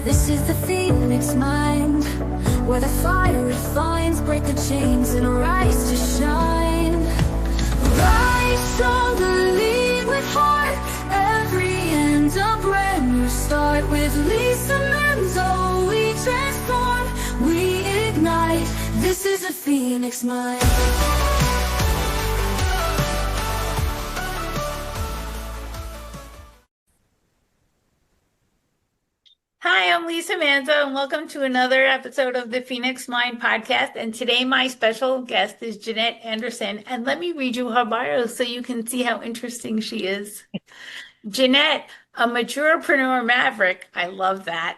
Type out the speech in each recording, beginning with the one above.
This is the Phoenix mind, where the fire refines, break the chains and rise to shine. Rise stronger, lead with heart, every end a brand new start. With Lisa Manzo, we transform, we ignite. This is the Phoenix mind. Hi, I'm Lisa Manzo, and welcome to another episode of the Phoenix Mind podcast. And today, my special guest is Janette Anderson. And let me read you her bio so you can see how interesting she is. Janette, a Maturepreneur Maverick. I love that.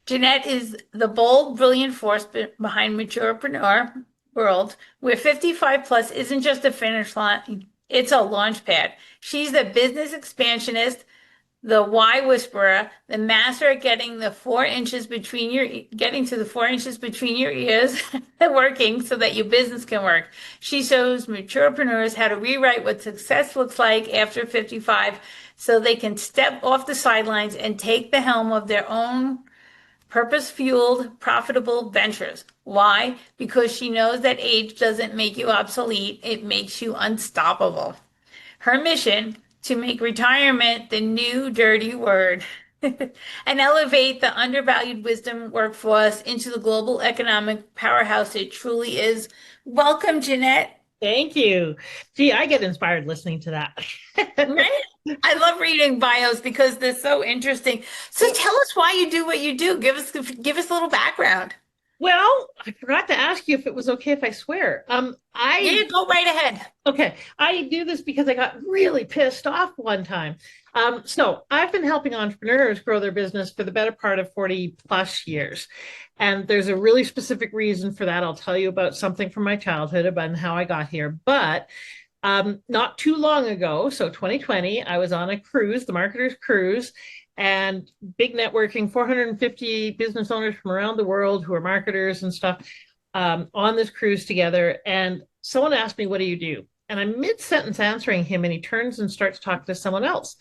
Janette is the bold, brilliant force behind Maturepreneur World, where 55 plus isn't just a finish line, it's a launchpad. She's the business expansionist, the why whisperer, the master at getting to the 4 inches between your ears working so that your business can work. She shows maturepreneurs how to rewrite what success looks like after 55 so they can step off the sidelines and take the helm of their own purpose-fueled, profitable ventures. Why? Because she knows that age doesn't make you obsolete, it makes you unstoppable. Her mission: to make retirement the new dirty word and elevate the undervalued wisdom workforce into the global economic powerhouse it truly is. Welcome, Janette. Thank you. Gee, I get inspired listening to that. Right? I love reading bios because they're so interesting. So tell us why you do what you do. Give us a little background. Well, I forgot to ask you if it was okay if I swear. Yeah, go right ahead. Okay. I do this because I got really pissed off one time. So I've been helping entrepreneurs grow their business for the better part of 40 plus years. And there's a really specific reason for that. I'll tell you about something from my childhood about how I got here. But not too long ago, so 2020, I was on a cruise, the Marketer's Cruise, and big networking, 450 business owners from around the world who are marketers and stuff on this cruise together. And someone asked me, "What do you do?" And I'm mid-sentence answering him, and he turns and starts talking to someone else.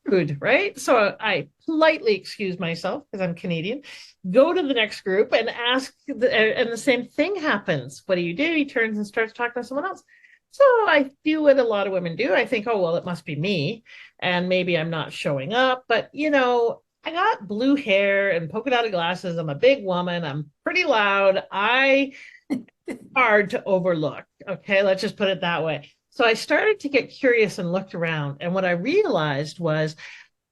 Rude, right? So I politely excuse myself because I'm Canadian, go to the next group and ask, and the same thing happens. "What do you do?" He turns and starts talking to someone else. So I do what a lot of women do. I think, oh, well, it must be me. And maybe I'm not showing up. But, I got blue hair and polka dotted glasses. I'm a big woman. I'm pretty loud. Hard to overlook. Okay, let's just put it that way. So I started to get curious and looked around. And what I realized was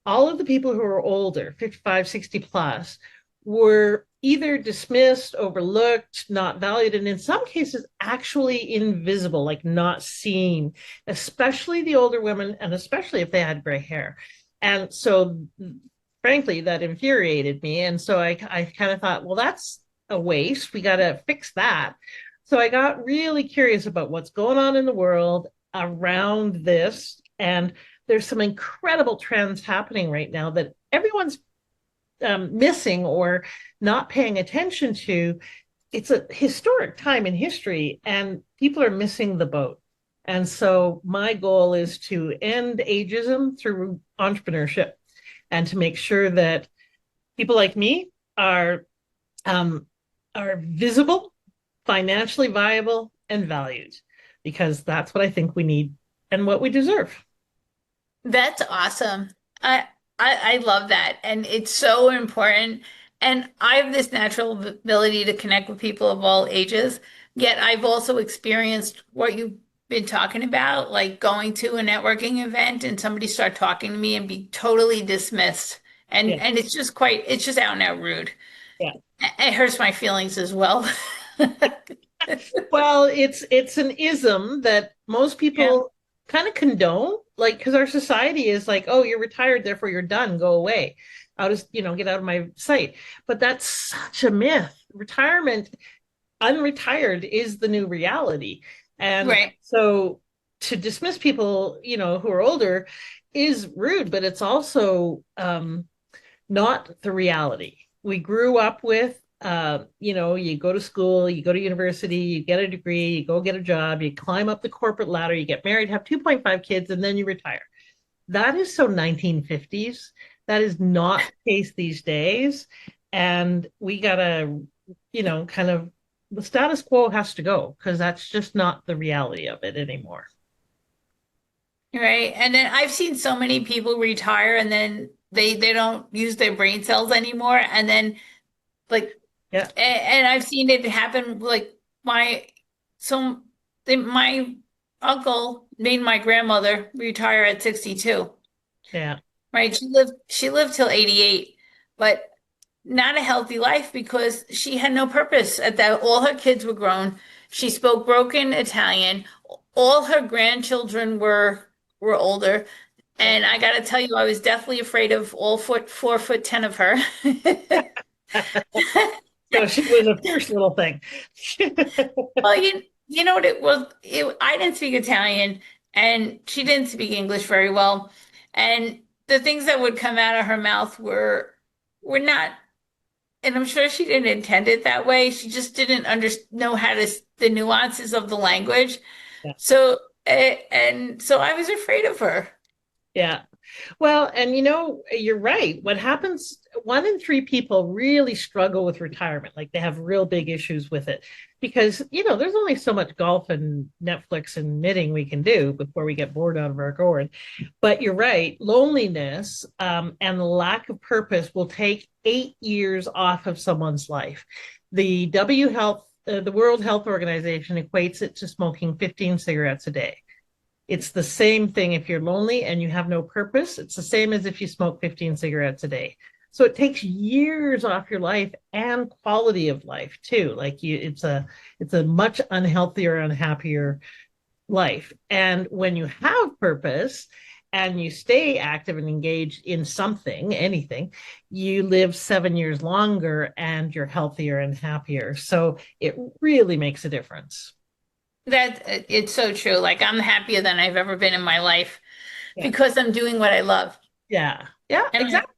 all of the people who were older, 55, 60 plus, were either dismissed, overlooked, not valued, and in some cases actually invisible, like not seen, especially the older women, and especially if they had gray hair. And so, frankly, that infuriated me. And so I kind of thought, well, that's a waste. We got to fix that. So I got really curious about what's going on in the world around this. And there's some incredible trends happening right now that everyone's missing or not paying attention to. It's a historic time in history and people are missing the boat. And so my goal is to end ageism through entrepreneurship and to make sure that people like me are visible, financially viable, and valued, because that's what I think we need and what we deserve. That's awesome. I love that. And it's so important. And I have this natural ability to connect with people of all ages. Yet I've also experienced what you've been talking about, like going to a networking event and somebody start talking to me and be totally dismissed. And it's just it's just out and out rude. Yeah. It hurts my feelings as well. Well, it's an ism that most people kind of condone, like, because our society is like, oh, you're retired, therefore you're done, go away. I'll just, get out of my sight. But that's such a myth. Retirement, unretired is the new reality. And so to dismiss people, who are older is rude, but it's also not the reality. We grew up with you go to school, you go to university, you get a degree, you go get a job, you climb up the corporate ladder, you get married, have 2.5 kids, and then you retire. That is so 1950s. That is not the case these days. And we gotta, kind of the status quo has to go because that's just not the reality of it anymore. Right. And then I've seen so many people retire and then they don't use their brain cells anymore. And then like Yeah. and I've seen it happen like my so my uncle made my grandmother retire at 62. Yeah. Right. She lived till 88, but not a healthy life because she had no purpose at that. All her kids were grown. She spoke broken Italian. All her grandchildren were older. Yeah. And I got to tell you, I was deathly afraid of all 4'10" of her. So she was a fierce little thing. Well, you know what it was? I didn't speak Italian, and she didn't speak English very well, and the things that would come out of her mouth were not. And I'm sure she didn't intend it that way. She just didn't know how to the nuances of the language. Yeah. So and so I was afraid of her. Yeah. Well, and you're right. What happens, 1 in 3 people really struggle with retirement. Like they have real big issues with it because, there's only so much golf and Netflix and knitting we can do before we get bored out of our gourd. But you're right. Loneliness, and the lack of purpose will take 8 years off of someone's life. The World Health Organization equates it to smoking 15 cigarettes a day. It's the same thing if you're lonely and you have no purpose. It's the same as if you smoke 15 cigarettes a day. So it takes years off your life and quality of life too. It's a much unhealthier, unhappier life. And when you have purpose and you stay active and engaged in something, anything, you live 7 years longer and you're healthier and happier. So it really makes a difference. That it's so true. Like I'm happier than I've ever been in my life Yeah. because I'm doing what I love. Yeah. Yeah, And exactly.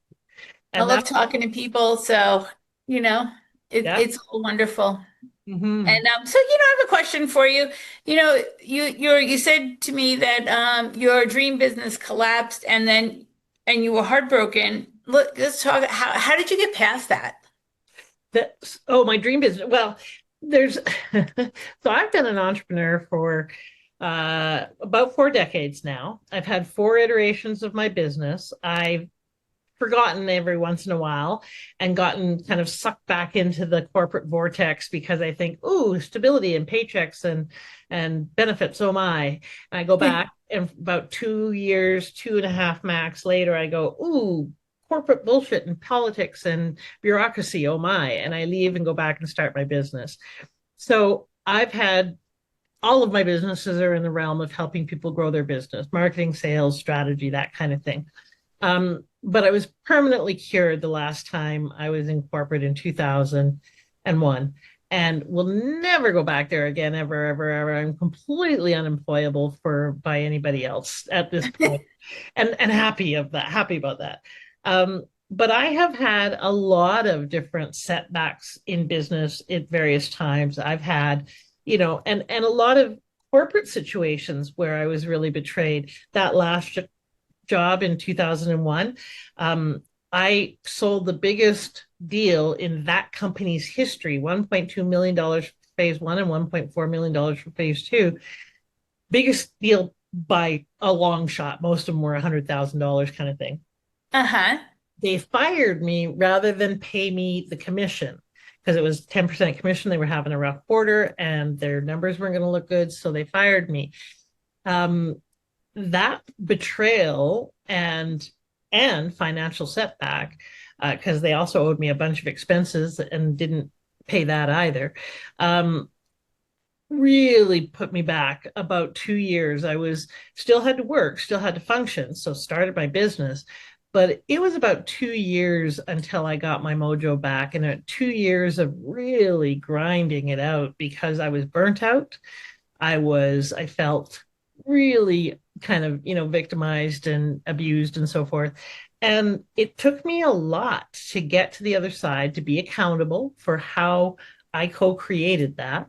I And love that's, talking to people. So, you know, yeah. it's all wonderful. Hmm. And so I have a question for you. You said to me that your dream business collapsed and you were heartbroken. Look, let's talk. How did you get past that? My dream business. Well, there's so I've been an entrepreneur for about 4 decades now. I've had 4 iterations of my business. I've forgotten every once in a while and gotten kind of sucked back into the corporate vortex because I think, ooh, stability and paychecks and benefits, oh my. And I go back and about 2 years, 2.5 max later, I go, ooh, corporate bullshit and politics and bureaucracy, oh my. And I leave and go back and start my business. So I've had all of my businesses are in the realm of helping people grow their business, marketing, sales, strategy, that kind of thing. But I was permanently cured the last time I was in corporate in 2001 and will never go back there again, ever, ever, ever. I'm completely unemployable by anybody else at this point and happy about that. But I have had a lot of different setbacks in business at various times. I've had, and a lot of corporate situations where I was really betrayed. That last job in 2001, I sold the biggest deal in that company's history, $1.2 million for phase one and $1.4 million for phase two. Biggest deal by a long shot. Most of them were $100,000 kind of thing. Uh-huh. They fired me rather than pay me the commission because it was 10% commission. They were having a rough quarter and their numbers weren't going to look good. So they fired me. That betrayal and financial setback, because they also owed me a bunch of expenses and didn't pay that either, really put me back about 2 years. I was still had to work, still had to function, so started my business. But it was about 2 years until I got my mojo back, and 2 years of really grinding it out because I was burnt out. I felt really kind of, victimized and abused and so forth. And it took me a lot to get to the other side, to be accountable for how I co-created that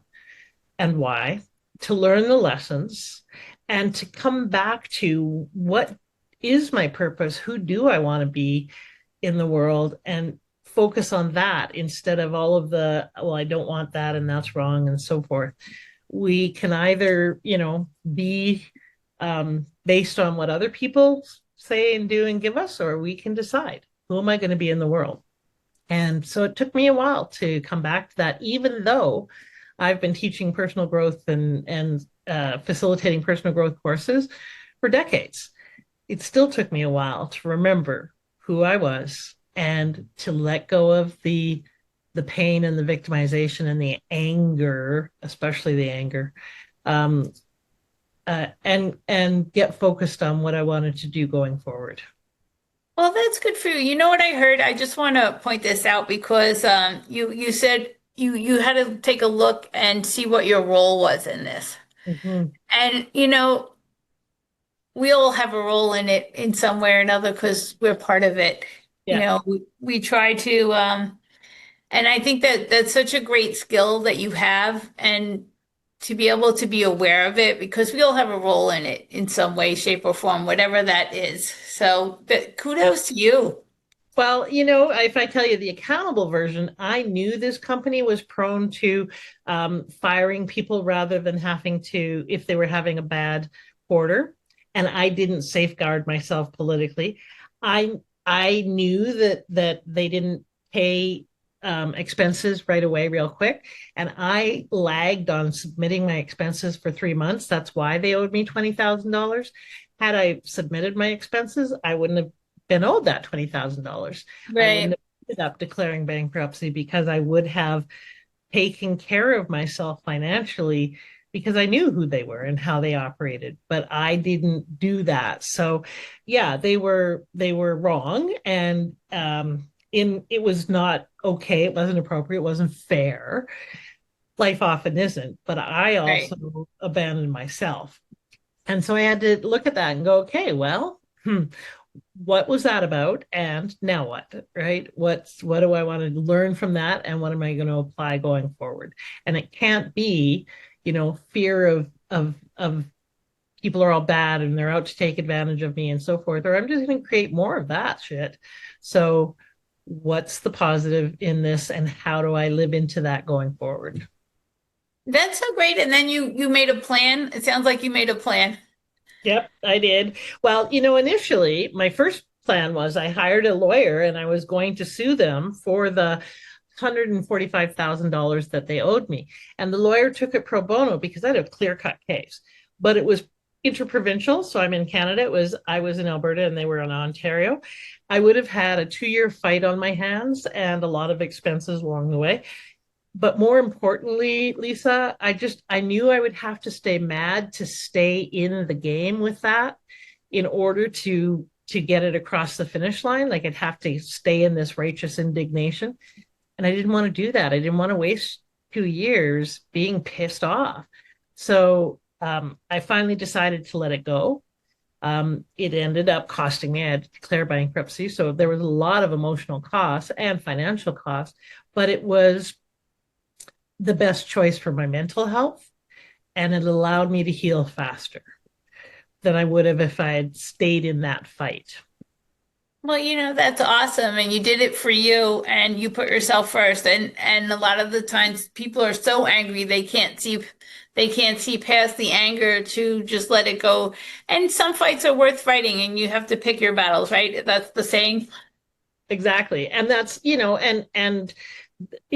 and why, to learn the lessons and to come back to what is my purpose? Who do I want to be? in the world and focus on that instead of all of the, well, I don't want that and that's wrong and so forth. We can either, be based on what other people say and do and give us, or we can decide who am I going to be in the world. And so it took me a while to come back to that, even though I've been teaching personal growth and facilitating personal growth courses for decades. It still took me a while to remember who I was and to let go of the pain and the victimization and the anger, especially the anger, and get focused on what I wanted to do going forward. Well, that's good for you. You know what I heard? I just want to point this out because you said you had to take a look and see what your role was in this. Mhm. And we all have a role in it in some way or another because we're part of it. Yeah. We try to and I think that that's such a great skill that you have and to be able to be aware of it because we all have a role in it in some way, shape, or form, whatever that is. So kudos to you. Well, if I tell you the accountable version, I knew this company was prone to firing people rather than having to, if they were having a bad quarter, and I didn't safeguard myself politically. I knew that they didn't pay expenses right away, real quick, and I lagged on submitting my expenses for 3 months. That's why they owed me $20,000. Had I submitted my expenses, I wouldn't have been owed that $20,000. I wouldn't Right. have ended up declaring bankruptcy because I would have taken care of myself financially because I knew who they were and how they operated, but I didn't do that. So yeah, they were wrong, and it was not okay, it wasn't appropriate, it wasn't fair. Life often isn't, but I Right. also abandoned myself. And so I had to look at that and go, okay, well, what was that about? And now what? Right? What do I want to learn from that? And what am I going to apply going forward? And it can't be, fear of people are all bad and they're out to take advantage of me and so forth, or I'm just going to create more of that shit. So what's the positive in this and how do I live into that going forward? That's so great. And then you made a plan. It sounds like you made a plan. Yep, I did. Well, initially my first plan was I hired a lawyer and I was going to sue them for the $145,000 that they owed me. And the lawyer took it pro bono because I had a clear-cut case. But it was interprovincial, so I'm in Canada. I was in Alberta and they were in Ontario. I would have had a 2-year fight on my hands and a lot of expenses along the way. But more importantly, Lisa, I knew I would have to stay mad to stay in the game with that in order to get it across the finish line. Like I'd have to stay in this righteous indignation. And I didn't want to do that. I didn't want to waste 2 years being pissed off. So I finally decided to let it go. It ended up costing me, I had to declare bankruptcy. So there was a lot of emotional costs and financial costs, but it was the best choice for my mental health. And it allowed me to heal faster than I would have if I had stayed in that fight. Well, that's awesome. And you did it for you and you put yourself first. And a lot of the times people are so angry they can't see past the anger to just let it go. And some fights are worth fighting and you have to pick your battles, right? That's the saying. Exactly. And that's, and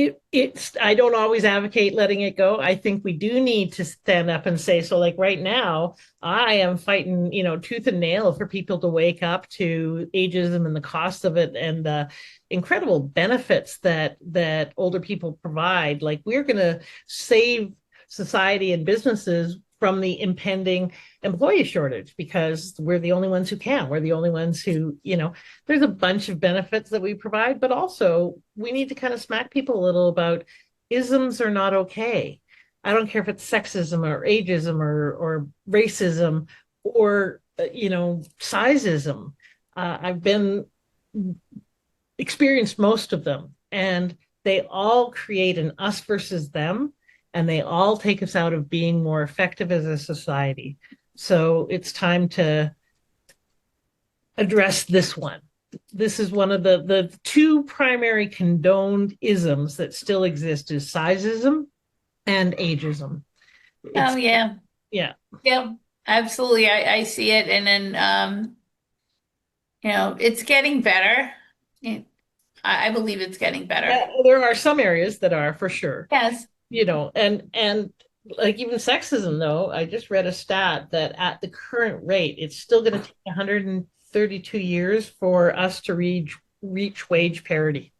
it's I don't always advocate letting it go. I think we do need to stand up and say, so like right now I am fighting tooth and nail for people to wake up to ageism and the cost of it and the incredible benefits that older people provide. Like we're going to save society and businesses from the impending employee shortage because we're the only ones who can. We're the only ones who, there's a bunch of benefits that we provide, but also we need to kind of smack people a little about isms are not okay. I don't care if it's sexism or ageism or racism or, sizeism. I've been experienced most of them, and they all create an us versus them, and they all take us out of being more effective as a society. So it's time to address this one. this is one of the two primary condoned isms that still exist is sizeism and ageism. Oh, It's, yeah. yeah. Yeah, absolutely. I see it. And then, it's getting better. It, I believe it's getting better. Yeah, there are some areas that are for sure, Yes. and like even sexism though, I just read a stat that at the current rate, it's still going to take 132 years for us to reach wage parity.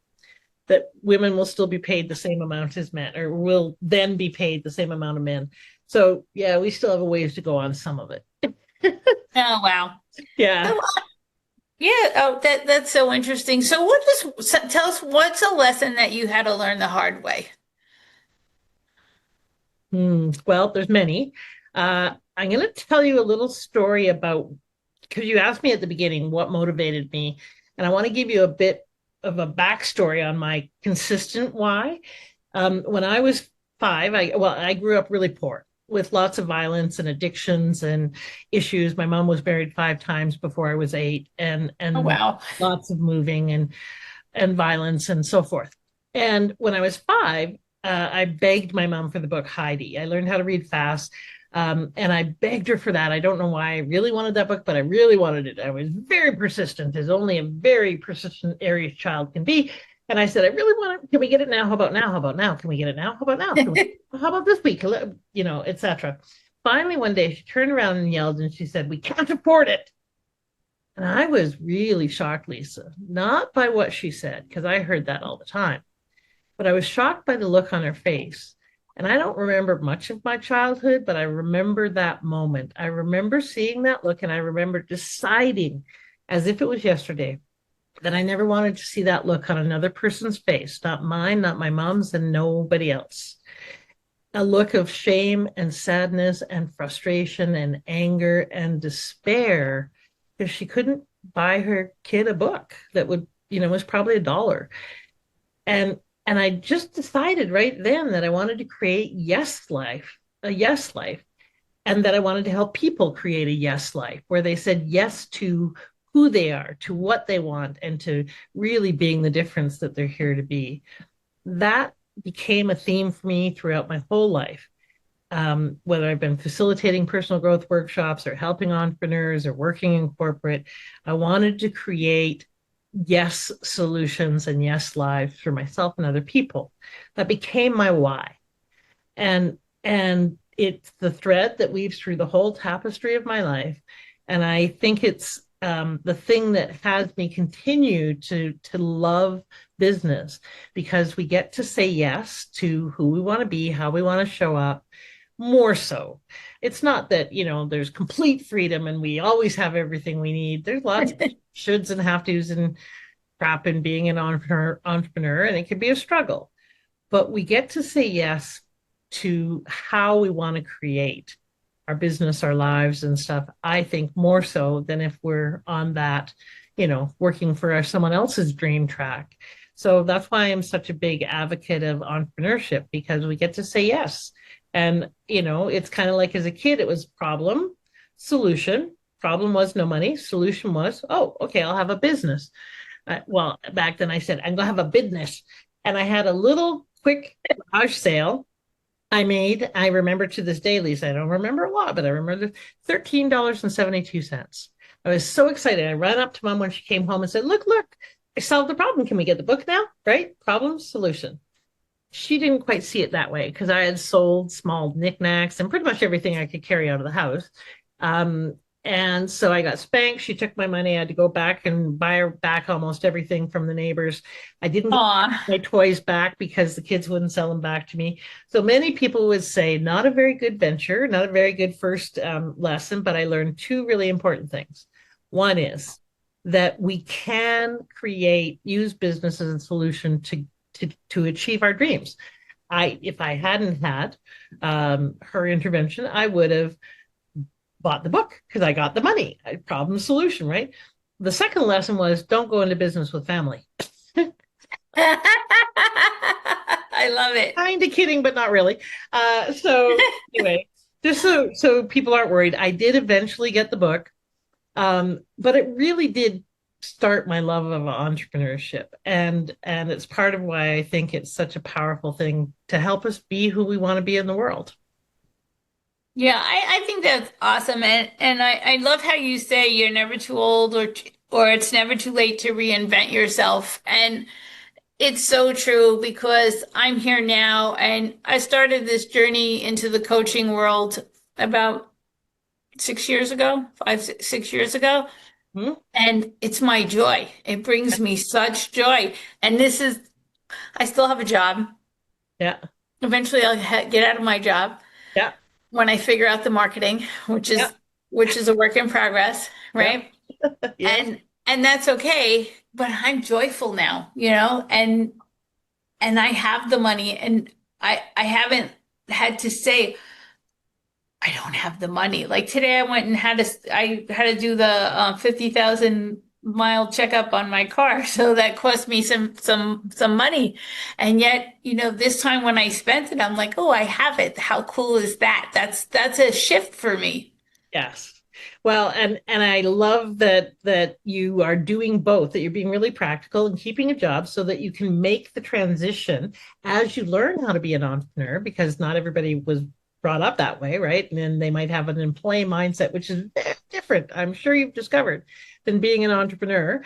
That women will still be paid the same amount as men, or will then be paid the same amount of men. So yeah, we still have a ways to go on some of it. Oh, wow. Yeah. Oh, yeah. Oh, that's so interesting. So tell us what's a lesson that you had to learn the hard way? Well, there's many. I'm going to tell you a little story about, because you asked me at the beginning what motivated me, and I want to give you a bit of a backstory on my consistent why. When I was 5, I grew up really poor with lots of violence and addictions and issues. My mom was married 5 times before I was 8, Oh, and wow. lots of moving and violence and so forth. And when I was 5, I begged my mom for the book Heidi. I learned how to read fast. And I begged her for that. I don't know why I really wanted that book, but I really wanted it. I was very persistent, as only a very persistent Aries child can be. And I said, I really want it. Can we get it now? How about now? How about now? Can we get it now? How about now? How about this week? Etc. Finally, one day she turned around and yelled and she said, we can't afford it. And I was really shocked, Lisa, not by what she said, because I heard that all the time, but I was shocked by the look on her face. And I don't remember much of my childhood, but I remember that moment. I remember seeing that look, and I remember deciding, as if it was yesterday, that I never wanted to see that look on another person's face, not mine, not my mom's, and nobody else. A look of shame and sadness and frustration and anger and despair because she couldn't buy her kid a book that was probably $1. And and I just decided right then that I wanted to create a yes life, and that I wanted to help people create a yes life where they said yes to who they are, to what they want, and to really being the difference that they're here to be. That became a theme for me throughout my whole life. Whether I've been facilitating personal growth workshops or helping entrepreneurs or working in corporate, I wanted to create yes solutions and yes lives for myself and other people. That became my why. And it's the thread that weaves through the whole tapestry of my life. And I think it's the thing that has me continue to love business, because we get to say yes to who we want to be, how we want to show up. More so, it's not that there's complete freedom and we always have everything we need. There's lots of shoulds and have tos and crap in being an entrepreneur, and it can be a struggle. But we get to say yes to how we want to create our business, our lives, and stuff. I think more so than if we're on that, working for someone else's dream track. So that's why I'm such a big advocate of entrepreneurship, because we get to say yes. And, it's kind of like as a kid, it was problem, solution. Problem was no money. Solution was, oh, okay, I'll have a business. Well, back then I said, I'm going to have a business. And I had a little quick garage sale I remember to this day, Lisa, I don't remember a lot, but I remember $13.72. I was so excited. I ran up to mom when she came home and said, look, I solved the problem. Can we get the book now? Right? Problem, solution. She didn't quite see it that way because I had sold small knickknacks and pretty much everything I could carry out of the house. And so I got spanked. She took my money. I had to go back and buy her back almost everything from the neighbors. I didn't get my toys back because the kids wouldn't sell them back to me. So many people would say, not a very good venture, not a very good first lesson, but I learned 2 really important things. One is that we can use business as a solution to achieve our dreams. If I hadn't had her intervention, I would have bought the book because I got the money. Problem solution, right? The second lesson was don't go into business with family. I love it. Kind of kidding, but not really. So anyway, just so people aren't worried, I did eventually get the book, but it really did start my love of entrepreneurship, and it's part of why I think it's such a powerful thing to help us be who we want to be in the world. Yeah, I think that's awesome. And I love how you say you're never too old or it's never too late to reinvent yourself. And it's so true because I'm here now and I started this journey into the coaching world about 6 years ago, 6 years ago. Hmm? And it's my joy. It brings me such joy. And I still have a job. Yeah, Eventually I'll get out of my job yeah, when I figure out the marketing, yeah, which is a work in progress, yeah, right? yes, And that's okay, but I'm joyful now, and I have the money and I haven't had to say I don't have the money. Like today I went and I had to do the 50,000 mile checkup on my car. So that cost me some money. And yet, this time when I spent it, I'm like, oh, I have it. How cool is that? That's a shift for me. yes. Well, and I love that you are doing both, that you're being really practical and keeping a job so that you can make the transition as you learn how to be an entrepreneur, because not everybody was brought up that way, right? And then they might have an employee mindset, which is very different, I'm sure you've discovered, than being an entrepreneur.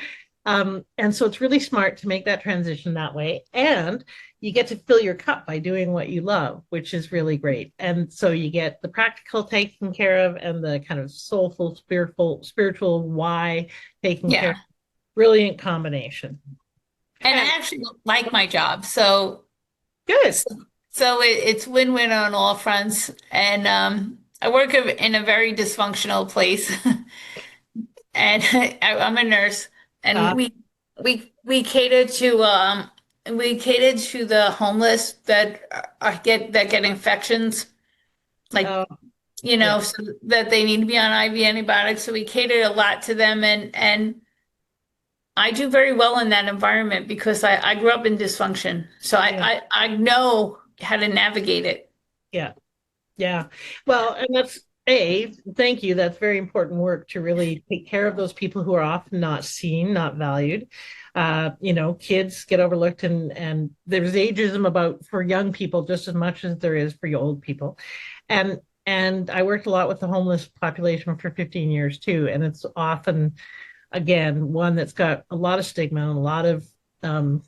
And so it's really smart to make that transition that way. And you get to fill your cup by doing what you love, which is really great. And so you get the practical taken care of and the kind of soulful, spiritual why taken care of. Yeah. Brilliant combination. And And I actually like my job. So good. so, so it's win-win on all fronts. And I work in a very dysfunctional place. And I'm a nurse, and Uh, we cater to the homeless that get infections, like uh, yeah, so that they need to be on IV antibiotics. So we cater a lot to them, and I do very well in that environment because I grew up in dysfunction, so yeah, I know how to navigate it. yeah. Yeah. Well, and thank you. That's very important work to really take care of those people who are often not seen, not valued. Kids get overlooked, and there's ageism about for young people just as much as there is for old people. And and I worked a lot with the homeless population for 15 years too. And it's often, again, one that's got a lot of stigma and a lot of um,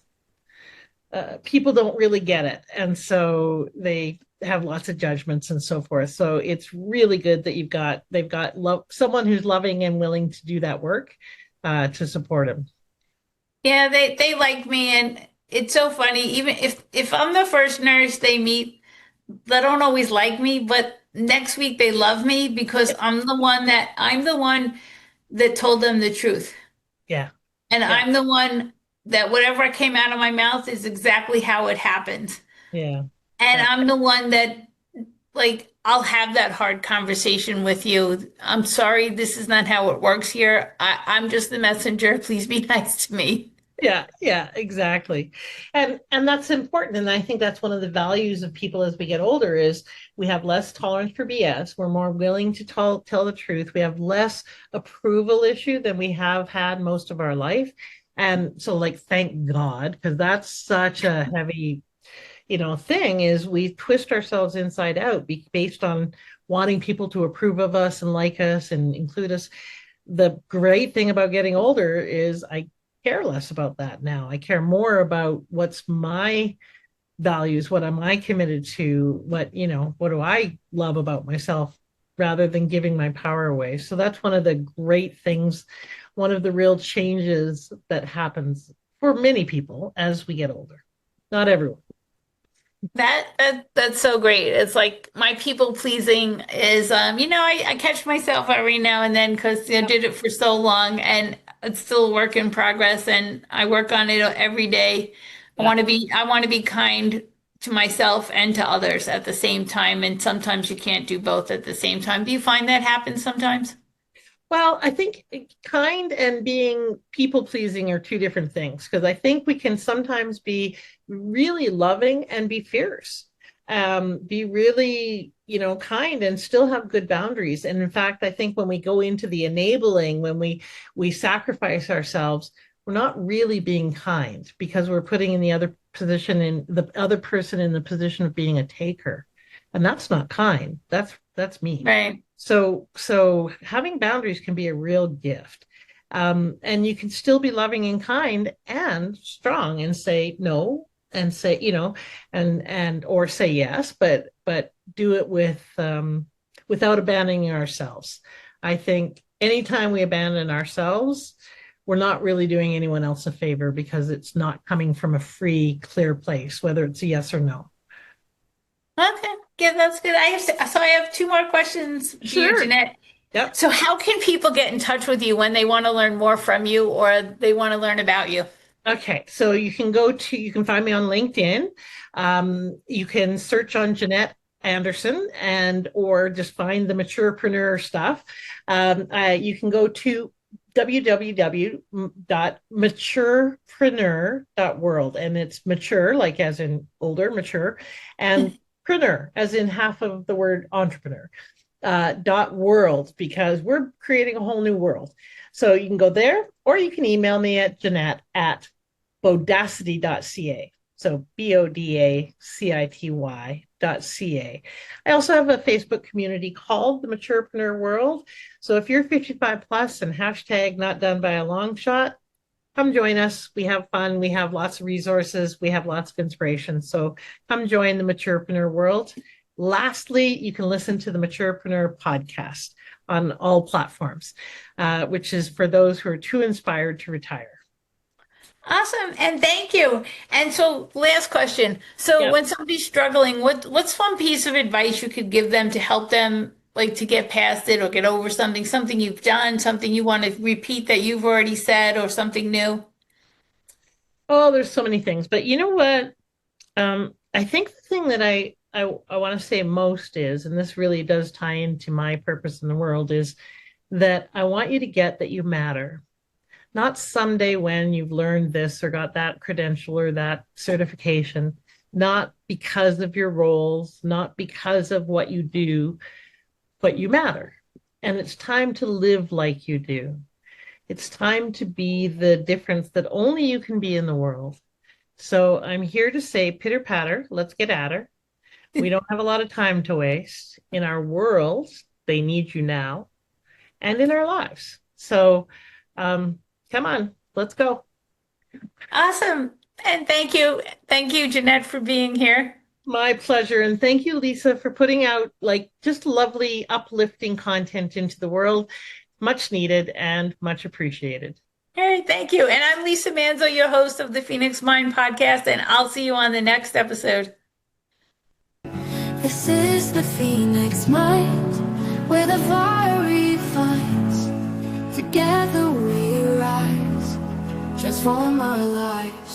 people don't really get it. And so they have lots of judgments and so forth. So it's really good that they've got someone who's loving and willing to do that work to support them. Yeah, they like me, and it's so funny. Even if I'm the first nurse they meet, they don't always like me, but next week they love me because I'm the one that told them the truth. Yeah. And Yeah. I'm the one that whatever came out of my mouth is exactly how it happened. Yeah. And Yeah. I'm the one that like I'll have that hard conversation with you. I'm sorry, this is not how it works here. I'm just the messenger. Please be nice to me. Yeah, yeah, exactly. And that's important. And I think that's one of the values of people as we get older is we have less tolerance for BS. We're more willing to tell the truth. We have less approval issue than we have had most of our life. And so like thank God, because that's such a heavy, thing is we twist ourselves inside out based on wanting people to approve of us and like us and include us. The great thing about getting older is I care less about that now. I care more about what's my values, what am I committed to, what do I love about myself rather than giving my power away. So that's one of the great things, one of the real changes that happens for many people as we get older. Not everyone. That's so great. It's like my people pleasing is I catch myself every now and then because I did it for so long and it's still a work in progress and I work on it every day. Yeah. I want to be kind to myself and to others at the same time, and sometimes you can't do both at the same time. Do you find that happens sometimes? Well, I think kind and being people pleasing are two different things because I think we can sometimes be really loving and be fierce, be really kind and still have good boundaries. And in fact, I think when we go into the enabling, when we sacrifice ourselves, we're not really being kind because we're putting in the other person in the position of being a taker. And that's not kind. That's mean. Right. So having boundaries can be a real gift. And you can still be loving and kind and strong and say no and say, and or say yes, but do it without abandoning ourselves. I think anytime we abandon ourselves, we're not really doing anyone else a favor because it's not coming from a free, clear place, whether it's a yes or no. Okay. Yeah, that's good. I have two more questions for Sure. you, Janette. Yep. So how can people get in touch with you when they want to learn more from you or they want to learn about you? Okay, so you can find me on LinkedIn. You can search on Janette Anderson or just find the Maturepreneur stuff. You can go to www.maturepreneur.world, and it's mature like as in older, mature, and preneur as in half of the word entrepreneur. .world, because we're creating a whole new world. So you can go there, or you can email me at Janette@bodacity.ca. So BODACITY.ca. I also have a Facebook community called the Maturepreneur World. So if you're 55 plus and hashtag not done by a long shot, come join us. We have fun. We have lots of resources. We have lots of inspiration. So come join the Maturepreneur World. Lastly, you can listen to the Maturepreneur podcast on all platforms, which is for those who are too inspired to retire. Awesome. And thank you. And so last question. So when somebody's struggling, what's one piece of advice you could give them to help them like to get past it or get over something you've done, something you want to repeat that you've already said or something new? Oh, there's so many things. But you know what? I think the thing that I want to say most is, and this really does tie into my purpose in the world, is that I want you to get that you matter. Not someday when you've learned this or got that credential or that certification, not because of your roles, not because of what you do, but you matter. And it's time to live like you do. It's time to be the difference that only you can be in the world. So I'm here to say, pitter patter, let's get at her. We don't have a lot of time to waste. In our world, they need you now, and in our lives. So come on, let's go. Awesome. And thank you. Thank you, Janette, for being here. My pleasure. And thank you, Lisa, for putting out like just lovely, uplifting content into the world. Much needed and much appreciated. All right, thank you. And I'm Lisa Manzo, your host of the Phoenix Mind podcast, and I'll see you on the next episode. This is the Phoenix Mind, where the fire refines. Together we rise, transform our lives.